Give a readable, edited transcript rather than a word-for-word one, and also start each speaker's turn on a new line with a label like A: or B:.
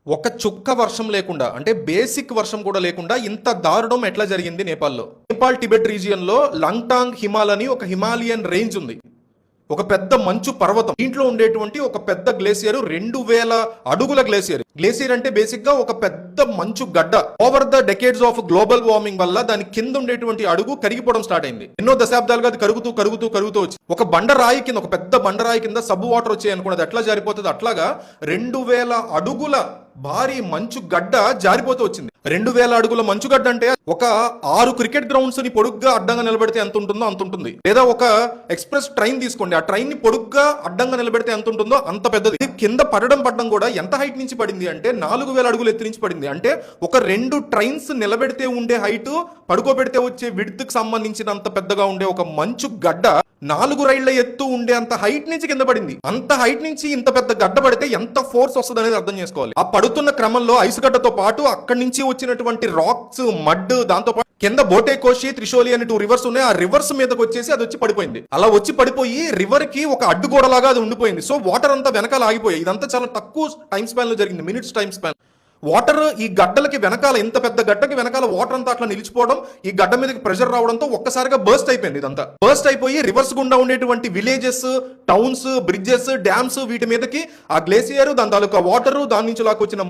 A: ఒక చుక్క వర్షం లేకుండా అంటే బేసిక్ వర్షం కూడా లేకుండా ఇంత దారుణం ఎట్లా జరిగింది నేపాల్లో? నేపాల్ టిబెట్ రీజియన్‌లో లంగ్టాంగ్ హిమాల్ అని ఒక హిమాలయన్ రేంజ్ ఉంది. ఒక పెద్ద మంచు పర్వతం. దీంట్లో ఉండేటువంటి ఒక పెద్ద గ్లేసియర్ 2000 అడుగుల గ్లేసియర్. గ్లేసియర్ అంటే బేసిక్ గా ఒక పెద్ద మంచు గడ్డ. Over the decades of global warming వల్ల దాని కింద ఉండేటువంటి అడుగు కరిగిపోవడం స్టార్ట్ అయింది. ఎన్నో దశాబ్దాలుగా అది కరుగుతూ వచ్చి ఒక బండరాయి కింద, ఒక పెద్ద బండరాయి కింద సబ్ వాటర్ వచ్చాయి అనుకున్నది ఎట్లా జారిపోతుంది అట్లాగా 2000 అడుగుల భారీ మంచు గడ్డ జారిపోతూ వచ్చింది. 2000 అడుగుల మంచుగడ్డ అంటే ఒక 6 క్రికెట్ గ్రౌండ్స్ ని పొడుగ్గా అడ్డంగా నిలబెడితే ఎంత ఉంటుందో అంత ఉంటుంది. లేదా ఒక ఎక్స్ప్రెస్ ట్రైన్ తీసుకోండి, ఆ ట్రైన్ ని పొడుగ్గా అడ్డంగా నిలబెడితే ఎంత ఉంటుందో అంత పెద్దది. కింద పడడం కూడా ఎంత హైట్ నుంచి పడింది అంటే 4000 అడుగులు ఎత్తు నుంచి పడింది. అంటే ఒక 2 ట్రైన్స్ నిలబెడితే ఉండే హైట్, పడుకోబెడితే వచ్చే విడ్త్ కి సంబంధించినంత పెద్దగా ఉండే ఒక మంచు గడ్డ 4 రైళ్ల ఎత్తు ఉండే అంత హైట్ నుంచి కింద పడింది. అంత హైట్ నుంచి ఇంత పెద్ద గడ్డ పడితే ఎంత ఫోర్స్ వస్తుంది అనేది అర్థం చేసుకోవాలి. ఆ పడుతున్న క్రమంలో ఐస్ గడ్డతో పాటు అక్కడి నుంచి వచ్చినటువంటి రాక్స్, మడ్, దాంతో పాటు కింద బోటే కోషి, త్రిశూలి అని 2 రివర్స్ ఉన్నాయి. ఆ రివర్స్ మీదకి వచ్చేసి అది వచ్చి పడిపోయింది. అలా వచ్చి పడిపోయి రివర్ కి ఒక అడ్డుగోడలాగా అది ఉండిపోయింది. సో వాటర్ అంతా వెనకాల ఆగిపోయాయి. ఇదంతా చాలా తక్కువ టైం స్పాన్ లో జరిగింది, మినిట్స్ టైం స్పాన్. వాటర్ ఈ గడ్డలకి వెనకాల, ఇంత పెద్ద గడ్డకి వెనకాల వాటర్ అంతా అట్లా నిలిచిపోవడం, ఈ గడ్డ మీదకి ప్రెషర్ రావడంతో ఒక్కసారిగా బర్స్ట్ అయిపోయింది. ఇదంతా బర్స్ట్ అయిపోయి రివర్స్ గుండా ఉండేటువంటి విలేజెస్, టౌన్స్, బ్రిడ్జెస్, డ్యామ్స్, వీటి మీదకి ఆ గ్లేసియర్, దాని తాలూకా వాటర్, దాని నుంచి లాక్కొచ్చిన